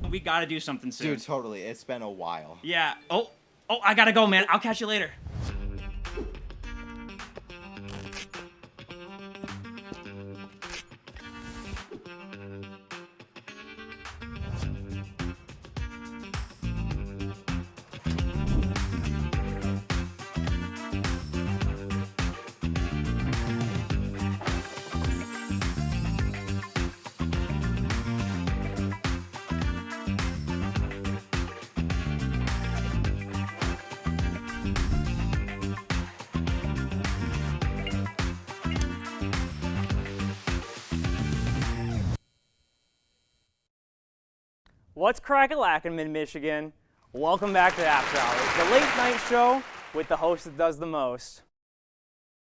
We gotta do something soon. Dude, totally. It's been a while. Yeah. Oh, I gotta go, man. I'll catch you later. What's crack-a-lackin', Mid-Michigan? Welcome back to After Hours, the late night show with the host that does the most.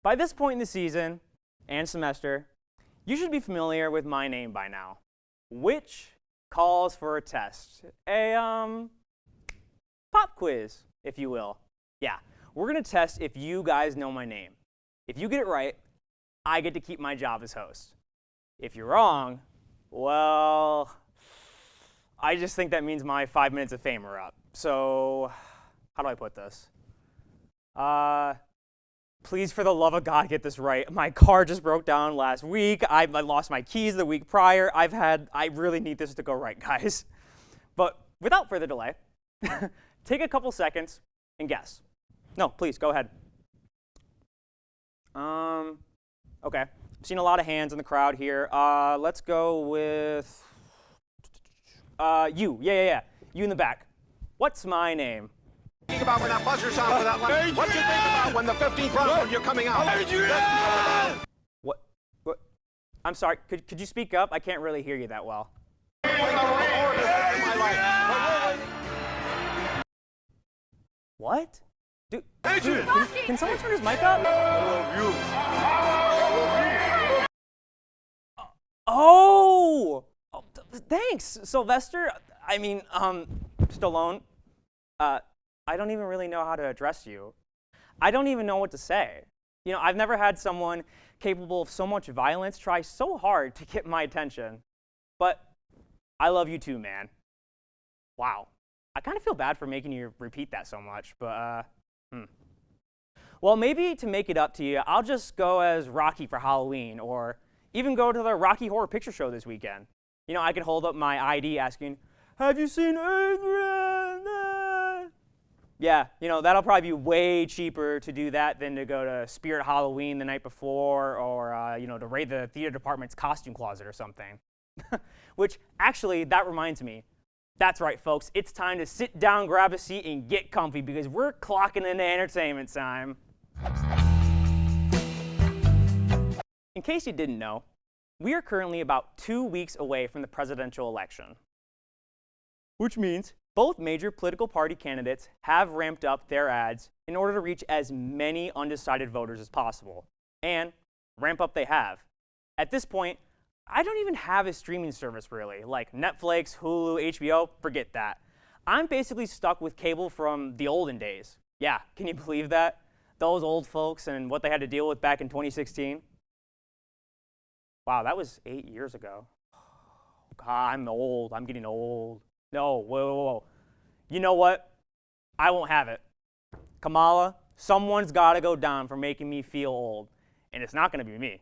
By this point in the season and semester, you should be familiar with my name by now, which calls for a test, a pop quiz, if you will. Yeah, we're gonna test if you guys know my name. If you get it right, I get to keep my job as host. If you're wrong, well, I just think that means my 5 minutes of fame are up. So, how do I put this? Please, for the love of God, get this right. My car just broke down last week. I lost my keys the week prior. I really need this to go right, guys. But without further delay, take a couple seconds and guess. No, please, go ahead. Okay. I've seen a lot of hands in the crowd here. Let's go with you. Yeah. You in the back. What's my name? Think about when that buzzer sound for that line. What do you think about when the 15th round when you're coming out? What? I'm sorry. Could you speak up? I can't really hear you that well. What? Dude, can someone turn his mic up? Oh, thanks, Sylvester. I mean, Stallone. I don't even really know how to address you. I don't even know what to say. You know, I've never had someone capable of so much violence try so hard to get my attention. But I love you too, man. Wow. I kind of feel bad for making you repeat that so much, but, Well, maybe to make it up to you, I'll just go as Rocky for Halloween, or even go to the Rocky Horror Picture Show this weekend. You know, I could hold up my ID asking, "Have you seen Adrian?" Yeah, you know, that'll probably be way cheaper to do that than to go to Spirit Halloween the night before, or, you know, to raid the theater department's costume closet or something. Which, actually, that reminds me. That's right, folks. It's time to sit down, grab a seat, and get comfy, because we're clocking into entertainment time. In case you didn't know, we are currently about 2 weeks away from the presidential election, which means both major political party candidates have ramped up their ads in order to reach as many undecided voters as possible. And ramp up they have. At this point, I don't even have a streaming service really, like Netflix, Hulu, HBO, forget that. I'm basically stuck with cable from the olden days. Yeah, can you believe that? Those old folks and what they had to deal with back in 2016. Wow, that was 8 years ago. God, I'm old, I'm getting old. No, whoa. You know what? I won't have it. Kamala, someone's got to go down for making me feel old, and it's not going to be me.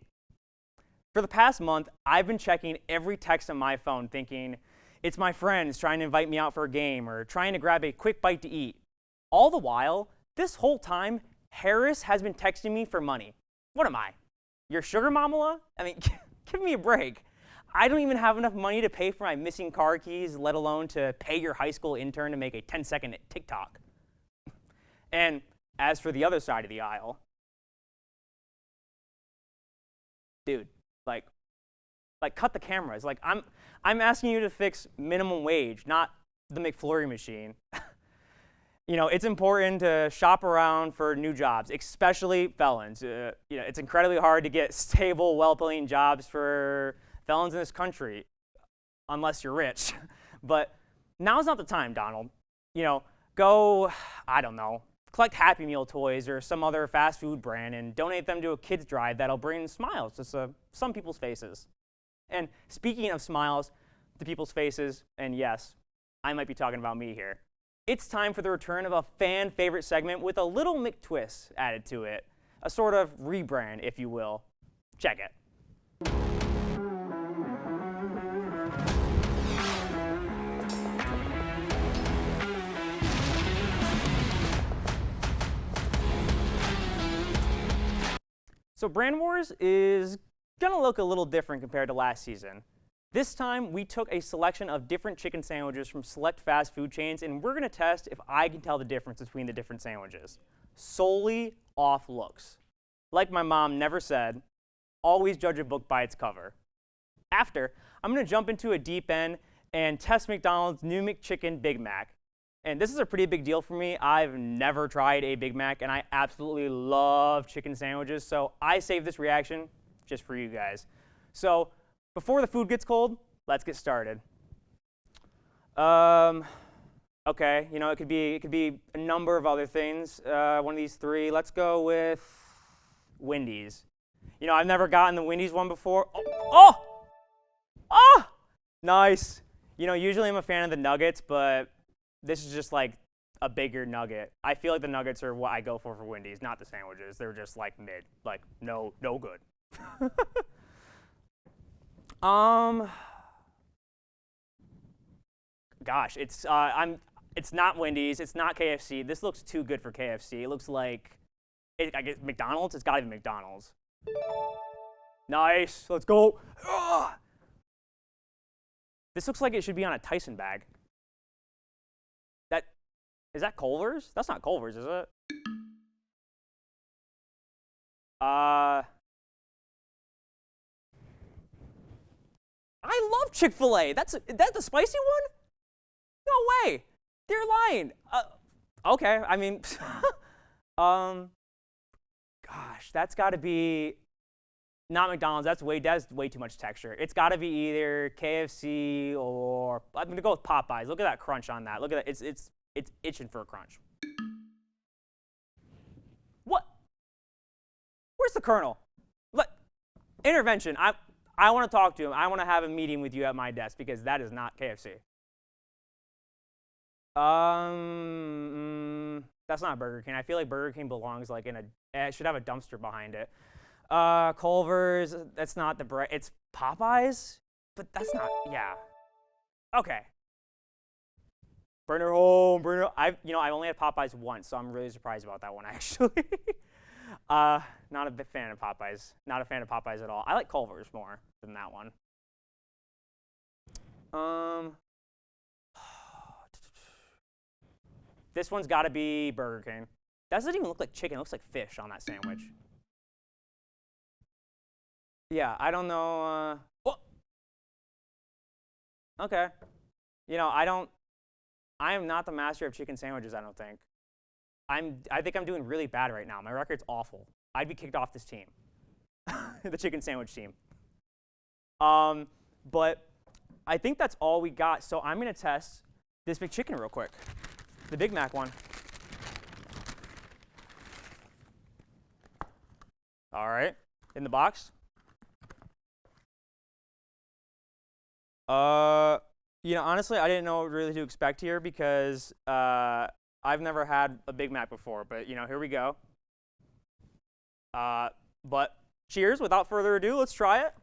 For the past month, I've been checking every text on my phone thinking it's my friends trying to invite me out for a game or trying to grab a quick bite to eat. All the while, this whole time, Harris has been texting me for money. What am I? Your sugar mama? I mean, give me a break. I don't even have enough money to pay for my missing car keys, let alone to pay your high school intern to make a 10-second TikTok. And as for the other side of the aisle, dude, like cut the cameras. Like I'm asking you to fix minimum wage, not the McFlurry machine. You know, it's important to shop around for new jobs, especially felons. You know, it's incredibly hard to get stable, well-paying jobs for felons in this country, unless you're rich. But now's not the time, Donald. You know, go, I don't know, collect Happy Meal toys or some other fast food brand and donate them to a kids drive that'll bring smiles to some people's faces. And speaking of smiles to people's faces, and yes, I might be talking about me here. It's time for the return of a fan favorite segment with a little McTwist added to it. A sort of rebrand, if you will. Check it. So Brand Wars is gonna look a little different compared to last season. This time, we took a selection of different chicken sandwiches from select fast food chains, and we're gonna test if I can tell the difference between the different sandwiches, solely off looks. Like my mom never said, always judge a book by its cover. After, I'm gonna jump into a deep end and test McDonald's new McChicken Big Mac. And this is a pretty big deal for me. I've never tried a Big Mac, and I absolutely love chicken sandwiches, so I saved this reaction just for you guys. So before the food gets cold, let's get started. Okay, you know, it could be a number of other things. One of these three. Let's go with Wendy's. You know, I've never gotten the Wendy's one before. Oh! Nice. You know, usually I'm a fan of the nuggets, but this is just like a bigger nugget. I feel like the nuggets are what I go for Wendy's, not the sandwiches. They're just like mid, like no good. Gosh, it's not Wendy's, it's not KFC. This looks too good for KFC. It looks like I guess McDonald's. It's got to be McDonald's. Nice. Let's go. Ugh. This looks like it should be on a Tyson bag. Is that Culver's? That's not Culver's, is it? I love Chick-fil-A. That's the spicy one? No way. They're lying. Okay. I mean, gosh, that's got to be not McDonald's. That's way too much texture. It's got to be either KFC or I'm gonna go with Popeyes. Look at that crunch on that. Look at that. It's itching for a crunch. What? Where's the Colonel? Intervention. I want to talk to him. I want to have a meeting with you at my desk because that is not KFC. That's not Burger King. I feel like Burger King belongs like it should have a dumpster behind it. Culver's, that's not the bread. It's Popeyes, but that's not, yeah. Okay. Burner home. I only had Popeyes once, so I'm really surprised about that one actually. Not a big fan of Popeyes. Not a fan of Popeyes at all. I like Culver's more than that one. This one's got to be Burger King. That doesn't even look like chicken. It looks like fish on that sandwich. Yeah, I don't know. Okay. You know, I am not the master of chicken sandwiches, I don't think. I think I'm doing really bad right now. My record's awful. I'd be kicked off this team. The chicken sandwich team. But I think that's all we got. So I'm going to test this McChicken real quick. The Big Mac one. All right. In the box. You know, honestly, I didn't know really to expect here because I've never had a Big Mac before. But, you know, here we go. But cheers. Without further ado, let's try it.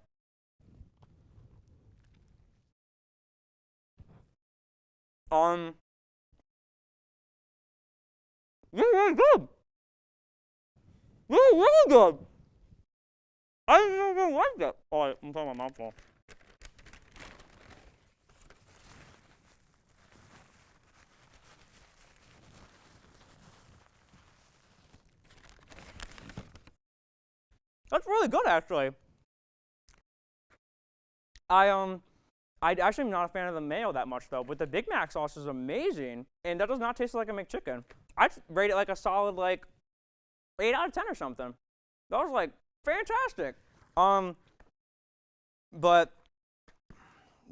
This is really good. This is really good. I didn't even like that. Oh, I'm putting my mouth full. That's really good, actually. I actually am not a fan of the mayo that much, though, but the Big Mac sauce is amazing, and that does not taste like a McChicken. I'd rate it like a solid, 8 out of 10 or something. That was, fantastic. But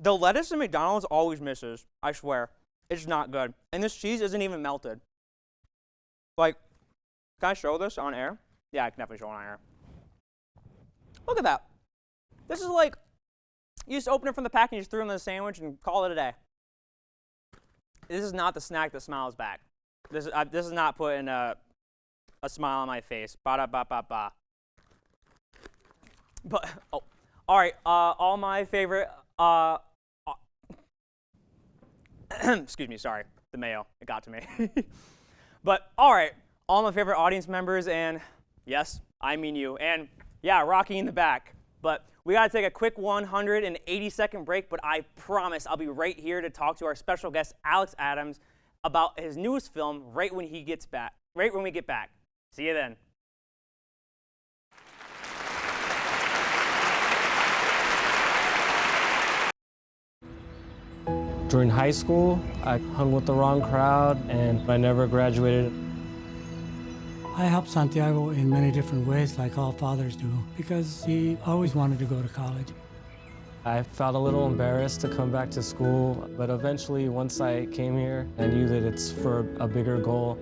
the lettuce in McDonald's always misses, I swear. It's not good. And this cheese isn't even melted. Can I show this on air? Yeah, I can definitely show it on air. Look at that. This is you just open it from the pack and you just threw it in the sandwich and call it a day. this is not the snack that smiles back. This is not putting a smile on my face. Ba-da-ba-ba-ba. But, oh, all right, all my favorite, excuse me, sorry, the mayo, it got to me. But, all right, all my favorite audience members, and yes, I mean you, and yeah, Rocky in the back. But we gotta take a quick 180-second break, but I promise I'll be right here to talk to our special guest, Alex Adams, about his newest film right when we get back. See you then. During high school, I hung with the wrong crowd and I never graduated. I helped Santiago in many different ways, like all fathers do, because he always wanted to go to college. I felt a little embarrassed to come back to school, but eventually, once I came here, I knew that it's for a bigger goal.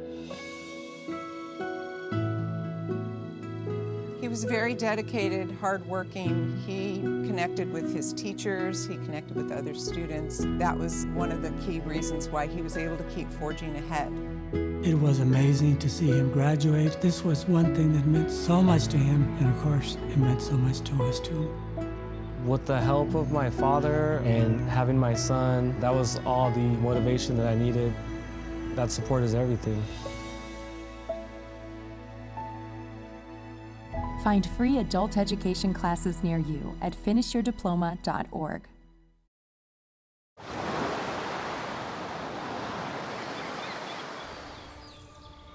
He was very dedicated, hardworking. He connected with his teachers, he connected with other students. That was one of the key reasons why he was able to keep forging ahead. It was amazing to see him graduate. This was one thing that meant so much to him, and of course, it meant so much to us too. With the help of my father and having my son, that was all the motivation that I needed. That support is everything. Find free adult education classes near you at finishyourdiploma.org.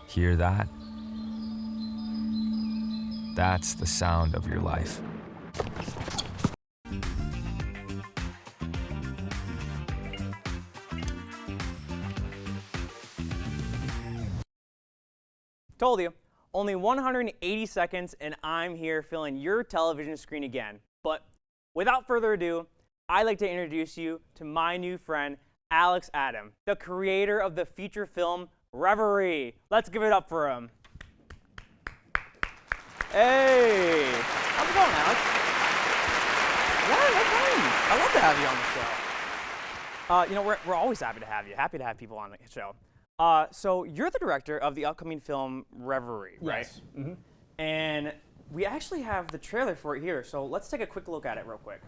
Hear that? That's the sound of your life. Told you, only 180 seconds and I'm here filling your television screen again. But without further ado, I'd like to introduce you to my new friend, Alex Adams, the creator of the feature film Reverie. Let's give it up for him. Hey, how's it going, Alex? Yeah, no problem. I love to have you on the show. You know, we're always happy to have you. Happy to have people on the show. So you're the director of the upcoming film Reverie, right? Yes. Mm-hmm. And we actually have the trailer for it here, so let's take a quick look at it real quick.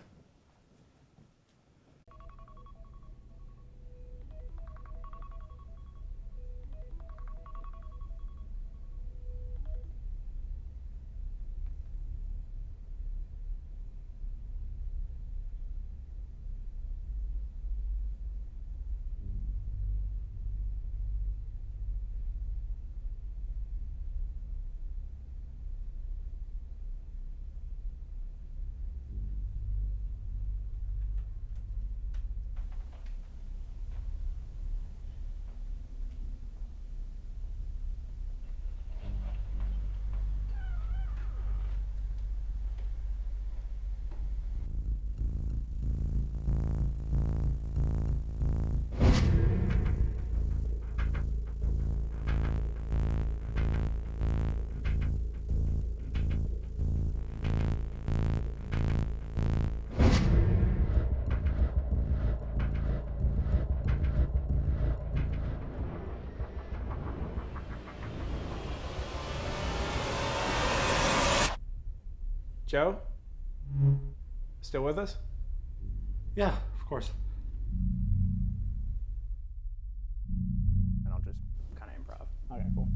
Joe? Still with us? Yeah, of course. And I'll just kind of improv. Okay, cool.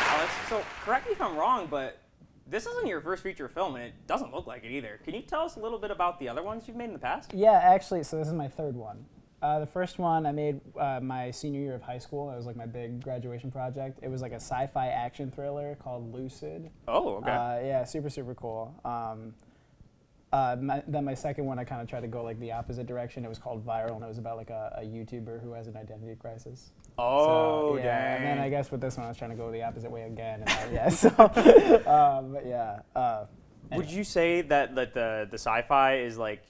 Alex, so correct me if I'm wrong, but this isn't your first feature film, and it doesn't look like it either. Can you tell us a little bit about the other ones you've made in the past? Yeah, actually, so this is my third one. The first one I made my senior year of high school. It was like my big graduation project. It was like a sci-fi action thriller called Lucid. Oh, okay. Yeah, super, super cool. Then my second one, I kind of tried to go like the opposite direction. It was called Viral, and it was about like a YouTuber who has an identity crisis. Oh, so, yeah, dang. And then I guess with this one, I was trying to go the opposite way again. And yeah, so, but yeah. Would you say that the sci-fi is like,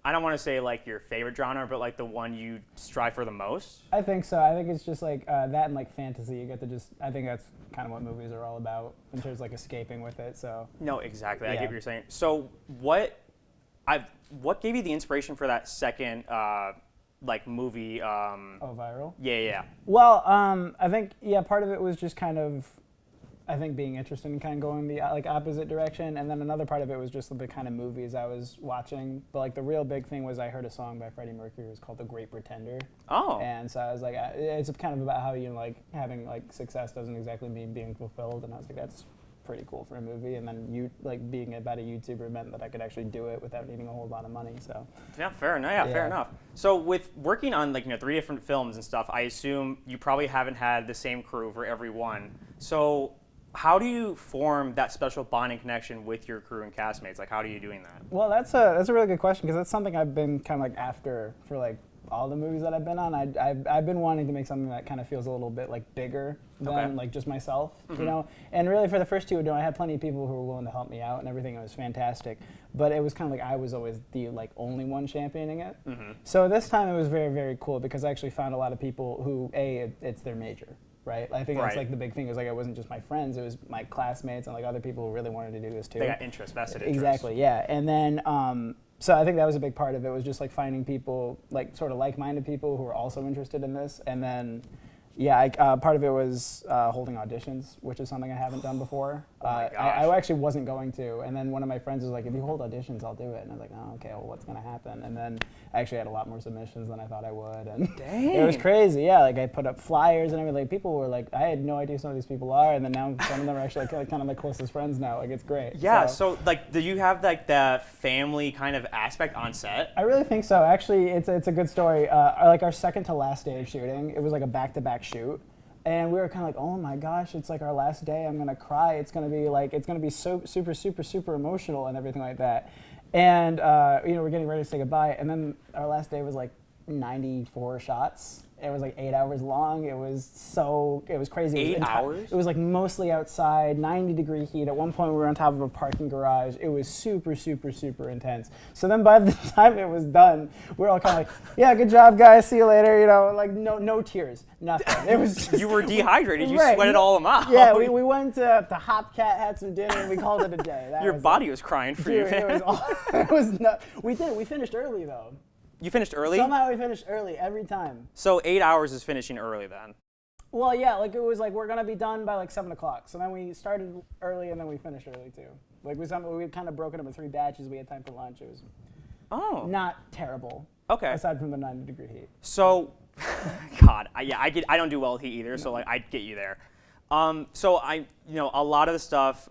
I don't want to say like your favorite genre, but like the one you strive for the most? I think so. I think it's just like that and like fantasy. You get to just, I think that's kind of what movies are all about in terms of like escaping with it. So No, exactly. I Yeah. get what you're saying. So what gave you the inspiration for that second like movie? oh, viral. Yeah. Well, I think part of it was just kind of, I think being interested in kind of going the like opposite direction, and then another part of it was just the kind of movies I was watching. But like the real big thing was I heard a song by Freddie Mercury. It was called "The Great Pretender." Oh. And so I was like, it's kind of about how like having like success doesn't exactly mean being fulfilled, and I was like, that's pretty cool for a movie. And then you like being about a YouTuber meant that I could actually do it without needing a whole lot of money. So Yeah, fair enough. Yeah, fair enough. So with working on like 3 different films and stuff, I assume you probably haven't had the same crew for every one. So how do you form that special bonding connection with your crew and castmates? Like, how are you doing that? Well, that's a really good question, because that's something I've been kind of like after for like all the movies that I've been on. I've been wanting to make something that kind of feels a little bit like bigger than like just myself, you know. And really, for the first two, I had plenty of people who were willing to help me out and everything. It was fantastic, but it was kind of like I was always the like only one championing it. So this time it was very, very cool, because I actually found a lot of people who it's their major. Right, I think that's like the big thing. Is like it wasn't just my friends; it was my classmates and like other people who really wanted to do this too. They got vested interest. Exactly, yeah. And then, so I think that was a big part of it. Was just like finding people, like sort of like-minded people who were also interested in this. And then, part of it was holding auditions, which is something I haven't done before. I actually wasn't going to, and then one of my friends was like, "If you hold auditions, I'll do it." And I was like, "Oh, okay. Well, what's gonna happen?" And then I actually had a lot more submissions than I thought I would, and it was crazy. Yeah, like I put up flyers and everything. Like, people were like, I had no idea some of these people are, and then now some of them are actually like, kind of my closest friends now. Like, it's great. Yeah. So like, do you have like the family kind of aspect on set? I really think so. Actually, it's a good story. Like our second to last day of shooting, it was like a back-to-back shoot. And we were kind of like, oh my gosh, it's like our last day. I'm gonna cry. It's gonna be so super emotional and everything like that. And we're getting ready to say goodbye. And then our last day was like 94 shots. It was like 8 hours long. It was crazy. 8 hours? It was like mostly outside, 90-degree heat. At one point, we were on top of a parking garage. It was super intense. So then by the time it was done, we were all kind of like, yeah, good job, guys. See you later. You know, like no tears, nothing. It was just, you were dehydrated. You right. sweated all them out. Yeah, we went to Hopcat, had some dinner, and we called it a day. Your body was crying for you, man. It was not. We finished early though. You finished early? Somehow we finished early every time. So 8 hours is finishing early then? Well, yeah, like it was like we're gonna be done by like 7 o'clock. So then we started early and then we finished early too. Like we kind of broken up in 3 batches. We had time for lunch. It was not terrible. Okay. Aside from the 90-degree heat. So, God, I don't do well with heat either. So like I get you there. So a lot of the stuff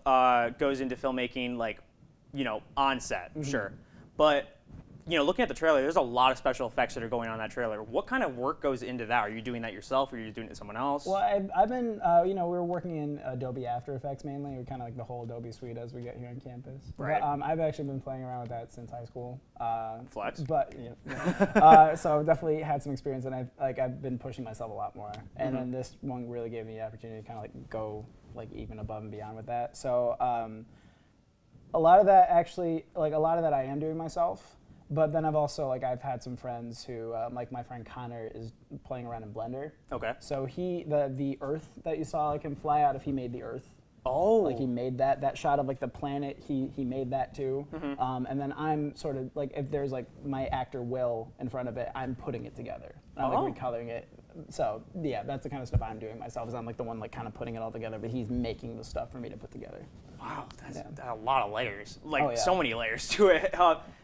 goes into filmmaking, like, on set, sure, but. Looking at the trailer, there's a lot of special effects that are going on in that trailer. What kind of work goes into that? Are you doing that yourself, or are you doing it to someone else? Well, I've been, we were working in Adobe After Effects mainly. We kind of like the whole Adobe suite as we get here on campus. Right. But I've actually been playing around with that since high school. Flex. But so I've definitely had some experience, and I've been pushing myself a lot more. And then this one really gave me the opportunity to kind of like go like even above and beyond with that. So a lot of that I am doing myself. But then I've had some friends who, like my friend Connor is playing around in Blender. Okay. So the Earth that you saw like him fly out of, he made the Earth. Oh. Like he made that shot of like the planet, he made that too. And then I'm sort of like, if there's like my actor Will in front of it, I'm putting it together. I'm like recoloring it. So yeah, that's the kind of stuff I'm doing myself, is I'm like the one like kind of putting it all together, but he's making the stuff for me to put together. Wow, that's a lot of layers. Like so many layers to it.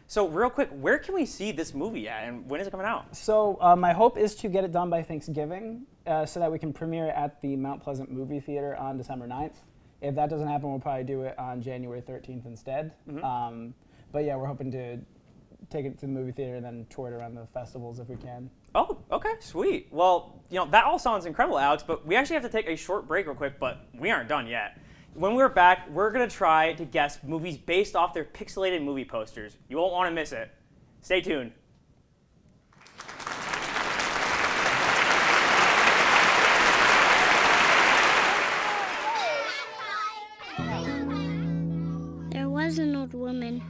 So real quick, where can we see this movie at, and when is it coming out? So my hope is to get it done by Thanksgiving, so that we can premiere it at the Mount Pleasant Movie Theater on December 9th. If that doesn't happen, we'll probably do it on January 13th instead. But yeah, we're hoping to take it to the movie theater and then tour it around the festivals if we can. Oh, okay, sweet. Well, that all sounds incredible, Alex, but we actually have to take a short break real quick, but we aren't done yet. When we're back, we're going to try to guess movies based off their pixelated movie posters. You won't want to miss it. Stay tuned. There was an old woman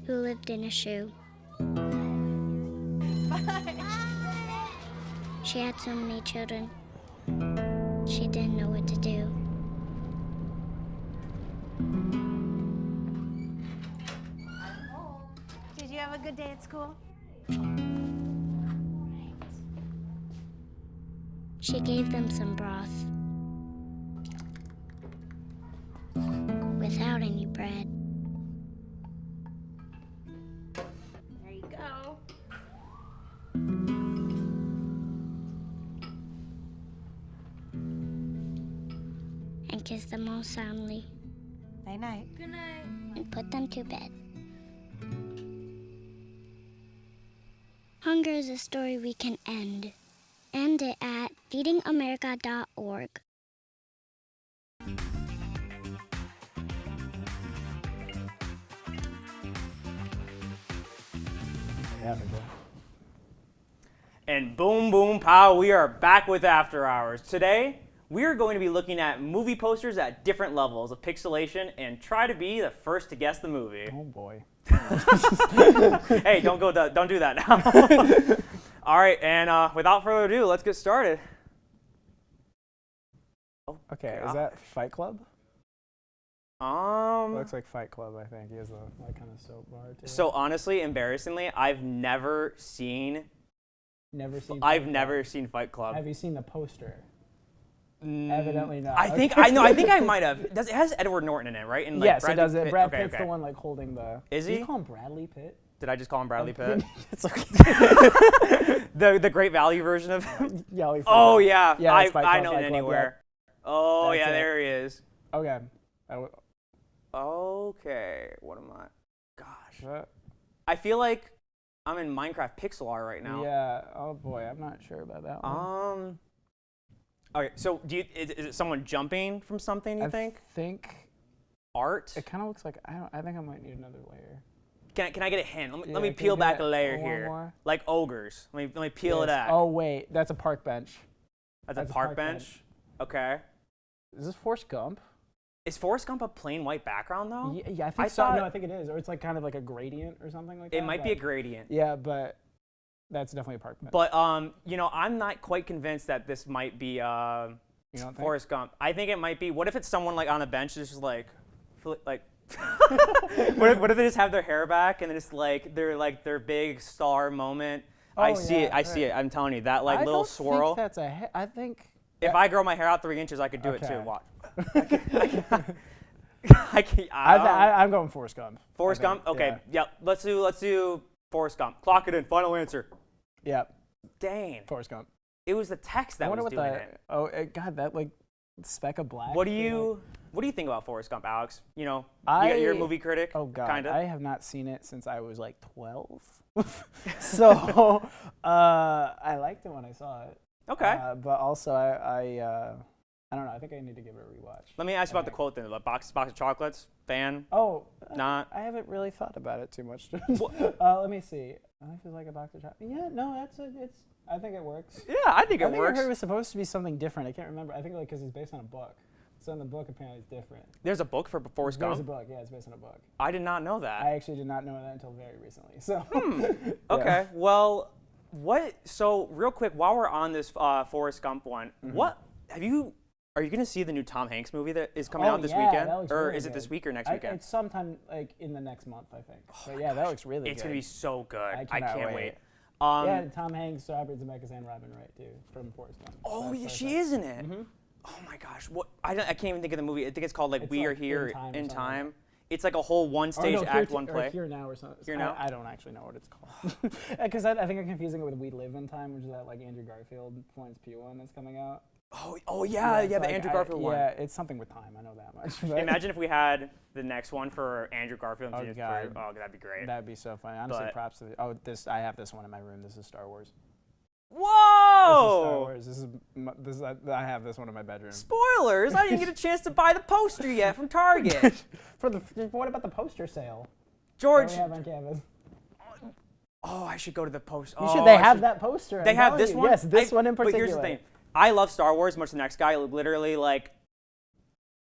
who lived in a shoe. She had so many children. She didn't know what to do. Did you have a good day at school? She gave them some broth. Without any bread. There you go. And kissed them all soundly. Night night. Good night. And put them to bed. Hunger is a story we can end. End it at feedingamerica.org. Yeah, for sure. And boom, boom, pow, we are back with After Hours. Today, we are going to be looking at movie posters at different levels of pixelation and try to be the first to guess the movie. Oh boy. Hey, don't do that now. All right, and without further ado, let's get started. Oh, Okay, God. is that Fight Club? Looks like Fight Club, I think. He has a like kind of soap bar too. So honestly, embarrassingly, I've never seen Fight Fight Club. Have you seen the poster? Evidently not. I think I might have. It has Edward Norton in it, right? And, like, Yes, it Bradley does. Pitt? Brad Okay, Pitt's okay. the one like holding the. Is Did he? you call him Bradley Pitt? Did I just call him Bradley Pitt? It's okay. the Great Value version of. Yeah. Oh yeah, Yeah, it's Fight I Club, know Fight it Club, anywhere. Oh That's yeah, it. there he is. Okay. Okay, what am I? Gosh, What? I feel like I'm in Minecraft pixel art right now. Yeah. Oh boy, I'm not sure about that one. Okay, so is it someone jumping from something? You think? I think Art? it kind of looks like I think I might need another layer. Can I get a hint? Let me Yeah, me can peel you back get a layer one here. more? Like ogres. Let me peel it Yes. back. Oh wait, that's a park bench. That's that's a a park park bench. Okay. Is this Forrest Gump? Is Forrest Gump a plain white background though? Yeah, I think I so. thought- No, I think it is, or it's like kind of like a gradient or something like that. It might be a but- gradient. Yeah, but that's definitely a park bench. But I'm not quite convinced that this might be You don't think? Forrest Gump. I think it might be. What if it's someone like on a bench that's just like what if they just have their hair back and it's like their big star moment? I Oh, see it. yeah, I see it. I'm telling you that like I little don't swirl. think that's I think. If I grow my hair out 3 inches, I could do it too. Okay. Watch. I can't. I'm going Forrest Gump. Forrest I think, Gump. Okay. Yeah. Yep. Let's do Forrest Gump. Clock it in. Final answer. Yeah, Dang. Forrest Gump. It was the text that I wonder was what doing that. it. Oh God, that like speck of black. What do you know? you think about Forrest Gump, Alex? You're a movie critic. Oh God, Kinda. I have not seen it since I was like 12. So I liked it when I saw it. Okay. But also I don't know. I think I need to give it a rewatch. Let me ask you about the quote then. Like box of chocolates. Fan. Oh, Not. I haven't really thought about it too much. Let me see. I feel like a box of chocolate. Yeah, no, I think it works. Yeah, I think it I think works. I heard it was supposed to be something different. I can't remember. I think like because it's based on a book. So in the book apparently it's different. There's a book for Forrest There's Gump. a book. Yeah, it's based on a book. I did not know that. I actually did not know that until very recently. So. Okay. Well, what? So real quick, while we're on this Forrest Gump one, are you going to see the new Tom Hanks movie that is coming out this weekend? That looks Or really is it good. this week or next weekend? It's sometime like in the next month, I think. But yeah, that looks really good. It's going to be so good. I cannot can't wait. Yeah, Tom Hanks, Robert Zemeckis, and Robin Wright too, from Forrest Gump. Oh, That's yeah, what I she thought. is in it. Oh my gosh, what? I can't even think of the movie. I think it's called like It's We Are like Here In Time or in something. Time. It's like a whole one Or stage no, act, Here one T- play. Or Here Now or something. Here Now? I don't actually know what it's called. Because I think I'm confusing it with We Live in Time, which is that like Andrew Garfield, Florence Pugh one that's coming out. Oh yeah, it's the like, Andrew Garfield one. Yeah, it's something with time. I know that much. but Imagine if we had the next one for Andrew Garfield. Oh, Just God. oh, that'd be great. That'd be so funny. Honestly, But- props to I have this one in my room. This is Star Wars. Whoa! This is Star Wars. I have this one in my bedroom. Spoilers! I didn't get a chance to buy the poster yet from Target. What about the poster sale? George. What do we have on campus? Oh, I should go to the poster. They have that poster. They I'm have telling this you. one. Yes, this one in particular. But here's the thing. I love Star Wars much the next guy. Literally, like,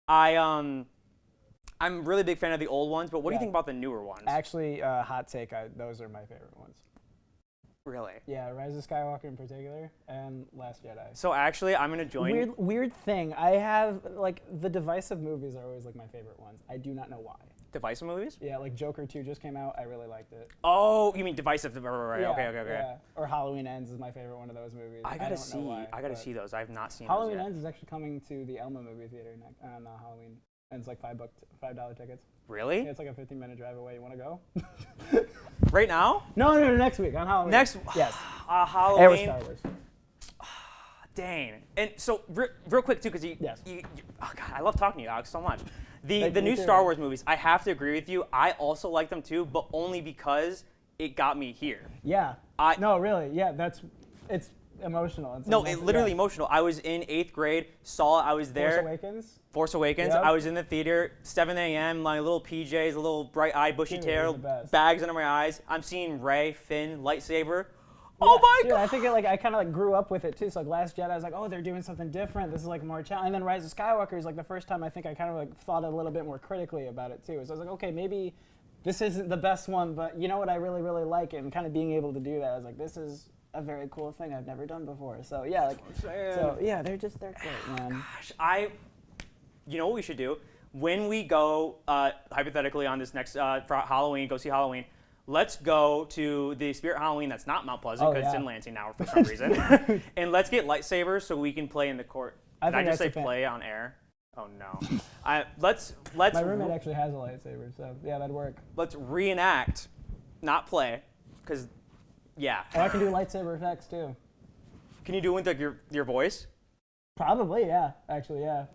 I'm a really big fan of the old ones. But what do you think about the newer ones? Actually, hot take. Those are my favorite ones. Really? Yeah, Rise of Skywalker in particular, and Last Jedi. So actually, I'm gonna join. Weird thing. I have like the divisive movies are always like my favorite ones. I do not know why. Divisive movies? Yeah, like Joker 2 just came out. I really liked it. Oh, you mean divisive? Right. Yeah, Okay. Yeah. Or Halloween Ends is my favorite one of those movies. I gotta see. Why, I gotta see those. I've not seen Halloween those yet. Ends is actually coming to the Elma movie theater on Halloween. And it's like $5 tickets. Really? Yeah, it's like a 15-minute drive away. You want to go? Right now? No, next week on Halloween. Yes. Halloween. And with Star Wars. Dang. And so, real quick too, because oh God, I love talking to you, Alex, so much. The new Star Wars movies, I have to agree with you. I also like them too, but only because it got me here. Yeah. No, really. Yeah, it's emotional. It's no, it literally emotional. I was in 8th grade, saw it, I was there. Force Awakens. Yep. I was in the theater, 7 a.m., my little PJs, a little bright-eyed, bushy tail, bags under my eyes. I'm seeing Rey, Finn, lightsaber. Yeah, oh my God! I think I kind of grew up with it too. So like Last Jedi, I was like, oh, they're doing something different. This is like more challenging. And then Rise of Skywalker is like the first time I think I kind of thought a little bit more critically about it too. So I was like, okay, maybe this isn't the best one, but you know what I really, really like, and kind of being able to do that. I was like, this is a very cool thing I've never done before. So yeah, they're great, man. Gosh, you know what we should do? When we go, hypothetically on this next, for Halloween, go see Halloween, let's go to the Spirit Halloween that's not Mount Pleasant, because it's in Lansing now for some reason. And let's get lightsabers so we can play in the court. Did I just say play on air? Oh no. Let's. My roommate actually has a lightsaber, so yeah, that'd work. Let's reenact, not play, because, yeah. Oh, I can do lightsaber effects too. Can you do it with like your voice? Probably, yeah. Actually, yeah.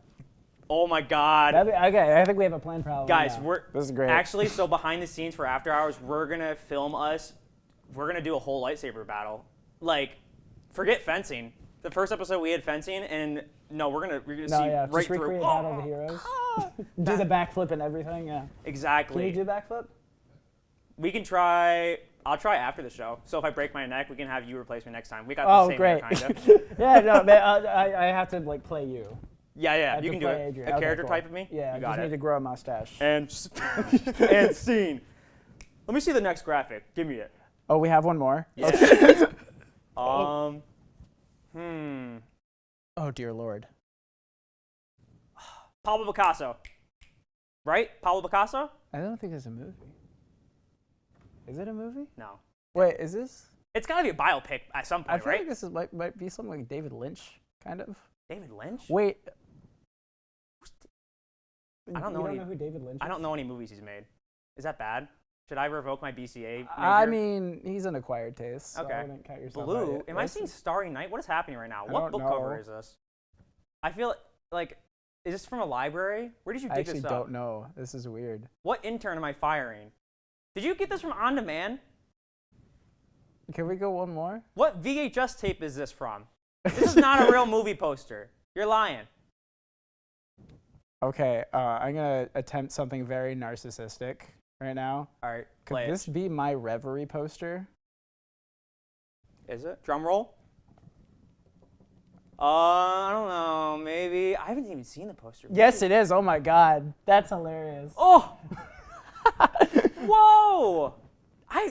Oh my God. Okay, I think we have a plan for Halloween. Guys, now. This is great. Actually, so behind the scenes for After Hours, we're gonna film us. We're gonna do a whole lightsaber battle. Like, forget fencing. The first episode we had fencing, and no, we're gonna see right just through. recreate Battle of the Heroes. Do the backflip and everything. Yeah. Exactly. Can you do backflip? We can try. I'll try after the show. So if I break my neck, we can have you replace me next time. We got the same hair, kind of. Yeah, no, man, I have to like play you. Yeah, you can do it. Adrian. A character type of me? Yeah, you I got just need to grow a mustache. And scene. Let me see the next graphic. Give me it. Oh, we have one more? Yeah. Oh, dear Lord. Pablo Picasso. Right? Pablo Picasso? I don't think it's a movie. Is it a movie? No. Wait, is this? It's got to be a biopic at some point, I feel right? like this might be something like David Lynch, kind of. David Lynch? Wait. I don't know who David Lynch is? I don't know any movies he's made. Is that bad? Should I revoke my BCA major? I mean, he's an acquired taste, so I wouldn't count yourself Blue? out. Am I seeing Starry Night? What is happening right now? I What don't book know. cover is this? I feel like, is this from a library? Where did you dig this up? I actually don't know. This is weird. What intern am I firing? Did you get this from On Demand? Can we go one more? What VHS tape is this from? This is not a real movie poster. You're lying. Okay, I'm going to attempt something very narcissistic right now. All right, Could this be my Reverie poster? Is it? Drum roll? I don't know, maybe. I haven't even seen the poster. Yes, it is. Oh my God. That's hilarious. Oh! Whoa!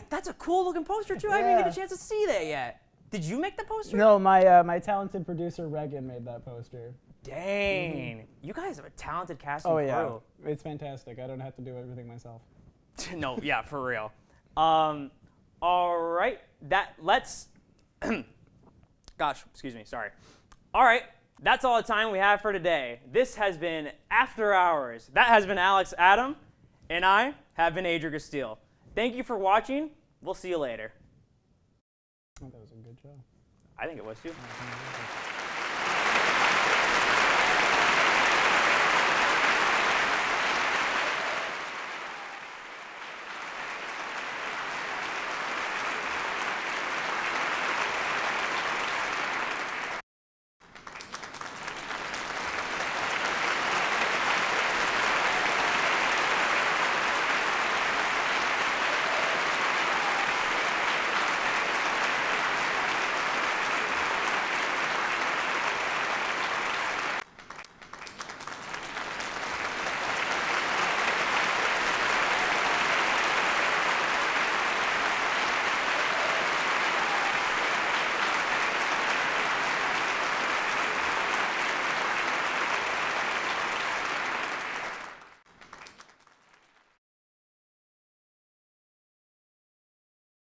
That's a cool looking poster too. I didn't even get a chance to see that yet. Did you make the poster? No, my talented producer Regan made that poster. Dang. You guys have a talented casting crew. Yeah. It's fantastic. I don't have to do everything myself. No, yeah, for real. All right. Let's gosh, excuse me, sorry. All right. That's all the time we have for today. This has been After Hours. That has been Alex Adam, and I have been Adrian Castillo. Thank you for watching. We'll see you later. I thought that was a good show. I think it was too.